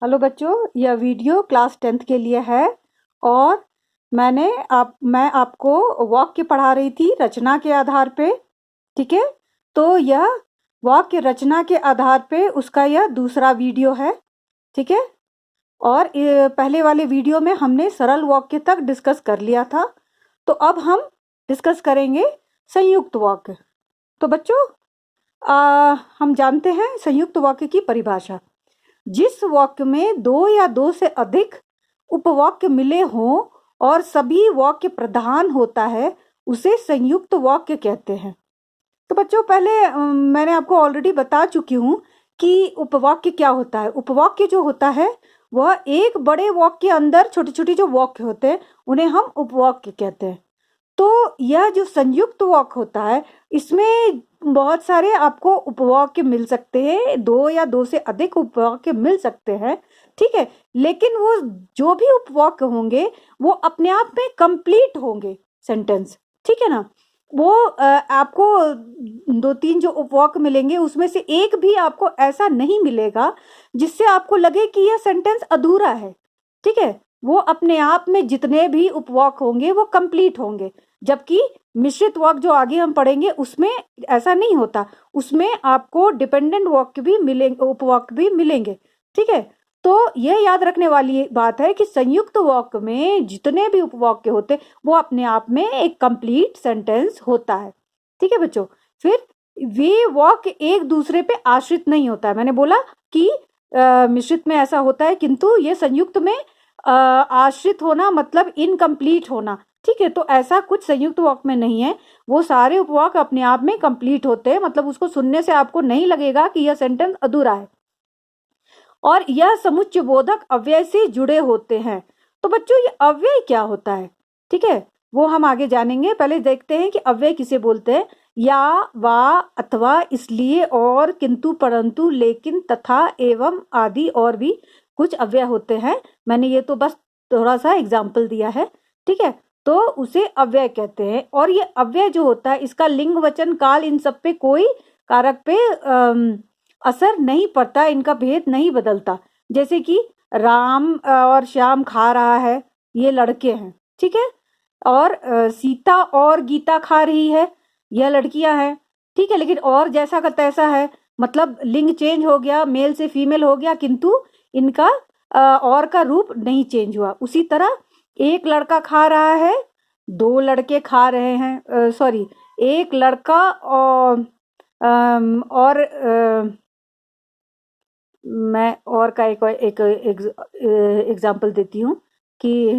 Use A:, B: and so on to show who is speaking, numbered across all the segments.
A: Hello बच्चों, यह video class 10th के लिए है और मैं आपको वाक्य पढ़ा रही थी रचना के आधार पे। ठीक है, तो यह वाक्य रचना के आधार पे उसका यह दूसरा वीडियो है। ठीक है, और पहले वाले वीडियो में हमने सरल वाक्य तक डिस्कस कर लिया था, तो अब हम डिस्कस करेंगे संयुक्त वाक्य। तो बच्चों, हम जानते हैं संयुक्त वाक्य की परिभाषा। जिस वाक्य में दो या दो से अधिक उपवाक्य मिले हों और सभी वाक्य प्रधान होता है उसे संयुक्त वाक्य कहते हैं। तो बच्चों, पहले मैंने आपको ऑलरेडी बता चुकी हूँ कि उपवाक्य क्या होता है। उपवाक्य जो होता है वह एक बड़े वाक्य के अंदर छोटे छोटे जो वाक्य होते हैं उन्हें हम उपवाक्य कहते हैं। तो यह जो संयुक्त वाक्य होता है इसमें बहुत सारे आपको उपवाक्य मिल सकते हैं, दो या दो से अधिक उपवाक्य मिल सकते हैं। ठीक है, लेकिन वो जो भी उपवाक्य होंगे वो अपने आप में कंप्लीट होंगे सेंटेंस। ठीक है ना, वो आपको दो तीन जो उपवाक्य मिलेंगे उसमें से एक भी आपको ऐसा नहीं मिलेगा जिससे आपको लगे कि यह सेंटेंस अधूरा है। ठीक है, वो अपने आप में जितने भी उपवाक्य होंगे वो कंप्लीट होंगे, जबकि मिश्रित वाक्य जो आगे हम पढ़ेंगे उसमें ऐसा नहीं होता, उसमें आपको डिपेंडेंट वाक्य भी मिलेंगे, उपवाक्य भी मिलेंगे। ठीक है, तो यह याद रखने वाली बात है कि संयुक्त वाक्य में जितने भी उपवाक्य होते वो अपने आप में एक कंप्लीट सेंटेंस होता है। ठीक है बच्चों, फिर वे वाक्य एक दूसरे पे आश्रित नहीं होता है। मैंने बोला कि मिश्रित में ऐसा होता है, किंतु ये संयुक्त में आश्रित होना मतलब इनकम्प्लीट होना। ठीक है, तो ऐसा कुछ संयुक्त वाक्य में नहीं है, वो सारे उपवाक्य अपने आप में कंप्लीट होते हैं, मतलब उसको सुनने से आपको नहीं लगेगा कि यह सेंटेंस अधूरा है, और यह समुच्चय बोधक अव्यय से जुड़े होते हैं। तो बच्चों, ये अव्यय क्या होता है, ठीक है, वो हम आगे जानेंगे। पहले देखते हैं कि अव्यय किसे बोलते हैं। या, वा, अथवा, इसलिए, और, किंतु, परंतु, लेकिन, तथा, एवं आदि और भी कुछ अव्यय होते हैं। मैंने ये तो बस थोड़ा सा एग्जाम्पल दिया है। ठीक है, तो उसे अव्यय कहते हैं। और ये अव्यय जो होता है इसका लिंग, वचन, काल, इन सब पे कोई कारक पे असर नहीं पड़ता, इनका भेद नहीं बदलता। जैसे कि राम और श्याम खा रहा है, ये लड़के हैं। ठीक है, और सीता और गीता खा रही है, यह लड़कियां हैं। ठीक है, लेकिन और जैसा का तैसा है, मतलब लिंग चेंज हो गया, मेल से फीमेल हो गया, किंतु इनका और का रूप नहीं चेंज हुआ। उसी तरह एक लड़का खा रहा है, दो लड़के खा रहे हैं, सॉरी, एक लड़का और मैं और का एक एग्जाम्पल देती हूँ कि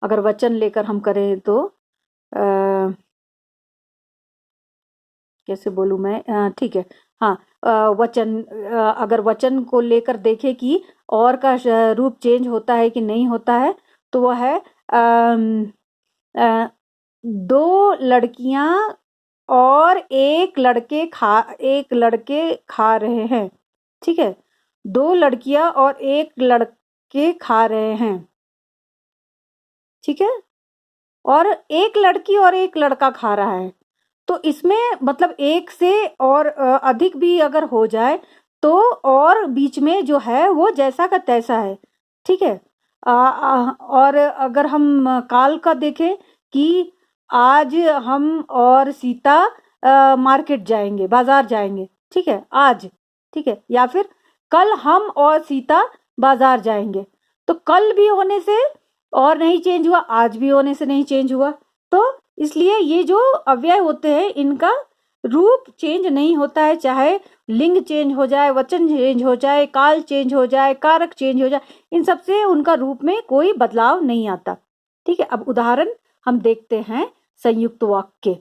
A: अगर वचन लेकर हम करें तो कैसे बोलूं मैं, ठीक है, हाँ, वचन, अगर वचन को लेकर देखें कि और का रूप चेंज होता है कि नहीं होता है, तो वह है दो लड़कियां और एक लड़के खा रहे हैं। ठीक है, दो लड़कियां और एक लड़के खा रहे हैं। ठीक है, और एक लड़की और एक लड़का खा रहा है, तो इसमें मतलब एक से और अधिक भी अगर हो जाए तो और बीच में जो है वो जैसा का तैसा है। ठीक है, और अगर हम काल का देखें कि आज हम और सीता मार्केट जाएंगे, बाजार जाएंगे। ठीक है, आज। ठीक है, या फिर कल हम और सीता बाजार जाएंगे, तो कल भी होने से और नहीं चेंज हुआ, आज भी होने से नहीं चेंज हुआ। तो इसलिए ये जो अव्यय होते हैं इनका रूप चेंज नहीं होता है, चाहे लिंग चेंज हो जाए, वचन चेंज हो जाए, काल चेंज हो जाए, कारक चेंज हो जाए, इन सब से उनका रूप में कोई बदलाव नहीं आता। ठीक है, अब उदाहरण हम देखते हैं संयुक्त वाक्य।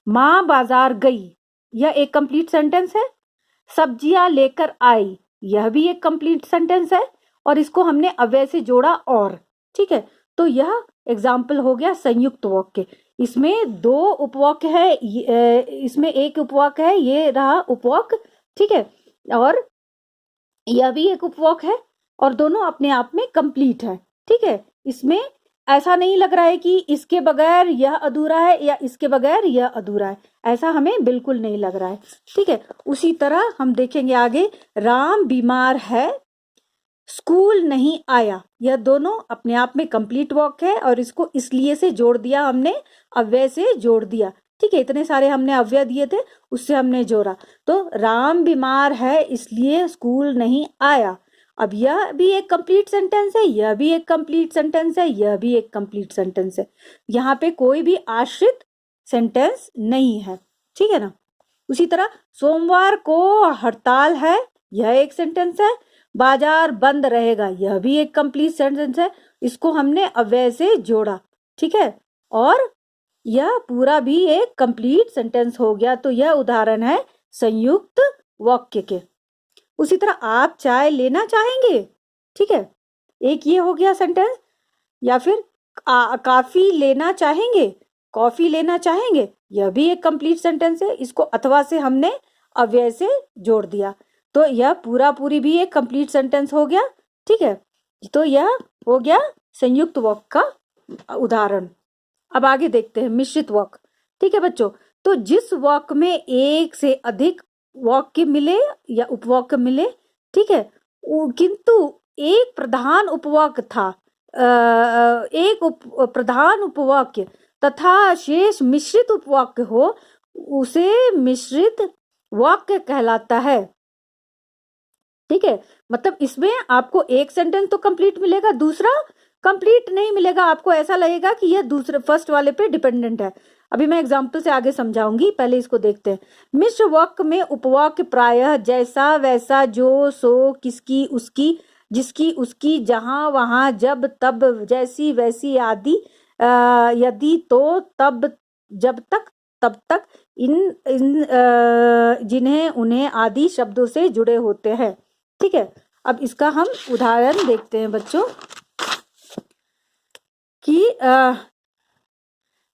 A: माँ बाजार गई, यह एक कंप्लीट सेंटेंस है। सब्जियां लेकर आई, यह भी एक कंप्लीट सेंटेंस है, और इसको हमने अव्यय से जोड़ा और। ठीक है, तो यह एग्जाम्पल हो गया संयुक्त वाक्य। इसमें दो उपवाक्य है, इसमें एक उपवाक्य है, ये रहा उपवाक्य। ठीक है, और यह भी एक उपवाक्य है, और दोनों अपने आप में कंप्लीट है। ठीक है, इसमें ऐसा नहीं लग रहा है कि इसके बगैर यह अधूरा है या इसके बगैर यह अधूरा है, ऐसा हमें बिल्कुल नहीं लग रहा है। ठीक है, उसी तरह हम देखेंगे आगे, राम बीमार है, स्कूल नहीं आया, यह दोनों अपने आप में कंप्लीट वॉक है और इसको इसलिए से जोड़ दिया हमने, अव्यय से जोड़ दिया। ठीक है, इतने सारे हमने अव्यय दिए थे, उससे हमने जोड़ा। तो राम बीमार है इसलिए स्कूल नहीं आया। अब यह भी एक कंप्लीट सेंटेंस है, यह भी एक कंप्लीट सेंटेंस है, यह भी एक कंप्लीट सेंटेंस है। यहाँ पे कोई भी आश्रित सेंटेंस नहीं है। ठीक है ना। उसी तरह सोमवार को हड़ताल है, यह एक सेंटेंस है। बाजार बंद रहेगा, यह भी एक कंप्लीट सेंटेंस है, इसको हमने अव्यय से जोड़ा। ठीक है, और यह पूरा भी एक कंप्लीट सेंटेंस हो गया। तो यह उदाहरण है संयुक्त वाक्य के। उसी तरह आप चाय लेना चाहेंगे, ठीक है, एक ये हो गया सेंटेंस। या फिर काफी लेना चाहेंगे, कॉफी लेना चाहेंगे, यह भी एक कंप्लीट सेंटेंस है, इसको अथवा से हमने अव्यय से जोड़ दिया। तो यह पूरा पूरी भी एक कंप्लीट सेंटेंस हो गया। ठीक है, तो यह हो गया संयुक्त वाक्य का उदाहरण। अब आगे देखते हैं मिश्रित वाक्य। ठीक है बच्चों, तो जिस वाक्य में एक से अधिक वाक्य मिले या उपवाक्य मिले, ठीक है, किंतु एक प्रधान उपवाक्य था, एक प्रधान उपवाक्य तथा शेष मिश्रित उपवाक्य हो, उसे मिश्रित वाक्य कहलाता है। ठीक है, मतलब इसमें आपको एक सेंटेंस तो कंप्लीट मिलेगा, दूसरा कंप्लीट नहीं मिलेगा। आपको ऐसा लगेगा कि यह दूसरे फर्स्ट वाले पे डिपेंडेंट है। अभी मैं एग्जाम्पल से आगे समझाऊंगी, पहले इसको देखते हैं। मिश्र वाक्य में उपवाक्य प्रायः जैसा वैसा, जो सो, किसकी उसकी, जिसकी उसकी, जहां वहां, जब तब, जैसी वैसी आदि, यदि तो, तब, जब तक, तब तक, जिन्हें उन्हें आदि शब्दों से जुड़े होते हैं। ठीक है, अब इसका हम उदाहरण देखते हैं बच्चों कि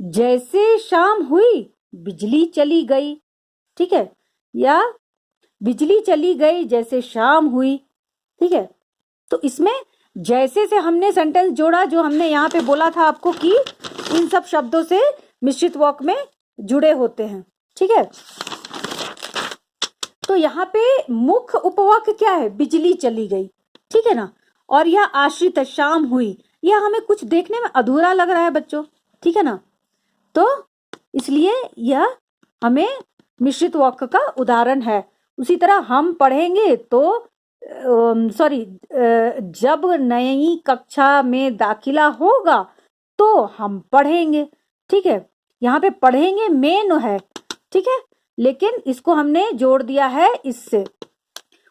A: जैसे शाम हुई बिजली चली गई। ठीक है, या बिजली चली गई जैसे शाम हुई। ठीक है, तो इसमें जैसे से हमने सेंटेंस जोड़ा, जो हमने यहाँ पे बोला था आपको कि इन सब शब्दों से मिश्रित वाक्य में जुड़े होते हैं। ठीक है, तो यहाँ पे मुख्य उपवाक्य क्या है, बिजली चली गई। ठीक है ना, और यह आश्रित है, शाम हुई, यह हमें कुछ देखने में अधूरा लग रहा है बच्चों। ठीक है ना, तो इसलिए यह हमें मिश्रित वाक्य का उदाहरण है। उसी तरह हम पढ़ेंगे तो जब नई कक्षा में दाखिला होगा तो हम पढ़ेंगे। ठीक है, यहाँ पे पढ़ेंगे मेन है। ठीक है, लेकिन इसको हमने जोड़ दिया है इससे।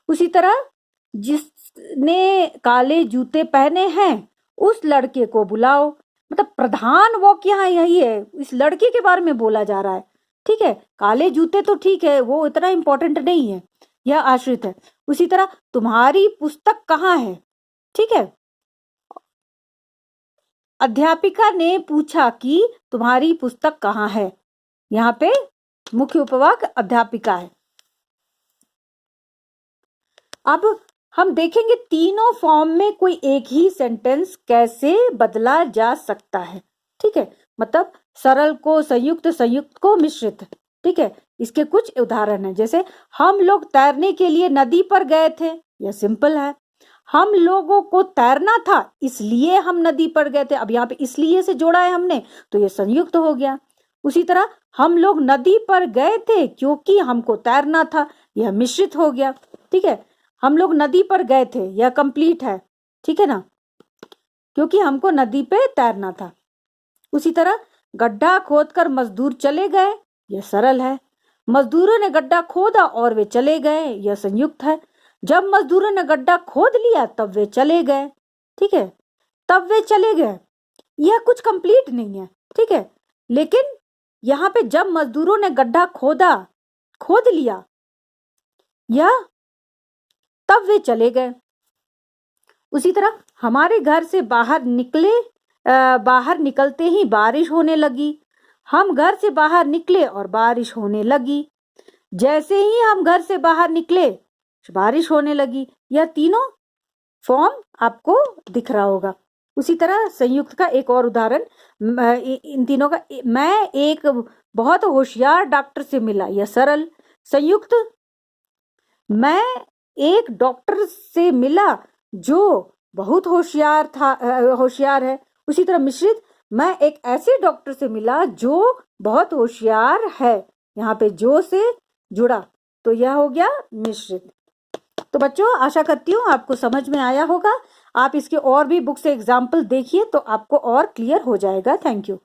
A: उसी तरह जिसने काले जूते पहने हैं उस लड़के को बुलाओ, मतलब प्रधान वाक्य यहाँ यही है, इस लड़के के बारे में बोला जा रहा है। ठीक है, काले जूते तो ठीक है, वो इतना इंपॉर्टेंट नहीं है, यह आश्रित है। उसी तरह तुम्हारी पुस्तक कहाँ है। ठीक है, अध्यापिका ने पूछा कि तुम्हारी पुस्तक कहाँ है, यहाँ पे मुख्य उपवाक्य अध्यापिका है। अब हम देखेंगे तीनों फॉर्म में कोई एक ही सेंटेंस कैसे बदला जा सकता है। ठीक है, मतलब सरल को संयुक्त, संयुक्त को मिश्रित। ठीक है, इसके कुछ उदाहरण है, जैसे हम लोग तैरने के लिए नदी पर गए थे, यह सिंपल है। हम लोगों को तैरना था इसलिए हम नदी पर गए थे, अब यहाँ पे इसलिए से जोड़ा है हमने, तो यह संयुक्त हो गया। उसी तरह हम लोग नदी पर गए थे क्योंकि हमको तैरना था, यह मिश्रित हो गया। ठीक है, हम लोग नदी पर गए थे, यह कंप्लीट है। ठीक है ना, क्योंकि हमको नदी पे तैरना था। उसी तरह गड्ढा खोदकर मजदूर चले गए, यह सरल है। मजदूरों ने गड्ढा खोदा और वे चले गए, यह संयुक्त है। जब मजदूरों ने गड्ढा खोद लिया तब वे चले गए। ठीक है, तब वे चले गए, यह कुछ कंप्लीट नहीं है। ठीक है, लेकिन यहाँ पे जब मजदूरों ने गड्ढा खोद लिया, यह तब वे चले गए। उसी तरह हमारे घर से बाहर निकलते ही बारिश होने लगी। हम घर से बाहर निकले और बारिश होने लगी। जैसे ही हम घर से बाहर निकले बारिश होने लगी। यह तीनों फॉर्म आपको दिख रहा होगा। उसी तरह संयुक्त का एक और उदाहरण, इन तीनों का, मैं एक बहुत होशियार डॉक्टर से मिला, यह सरल। संयुक्त, मैं एक डॉक्टर से मिला जो बहुत होशियार है। उसी तरह मिश्रित, मैं एक ऐसे डॉक्टर से मिला जो बहुत होशियार है। यहाँ पे जो से जुड़ा, तो यह हो गया मिश्रित। तो बच्चों, आशा करती हूँ आपको समझ में आया होगा। आप इसके और भी बुक से एग्जाम्पल देखिए तो आपको और क्लियर हो जाएगा। Thank you.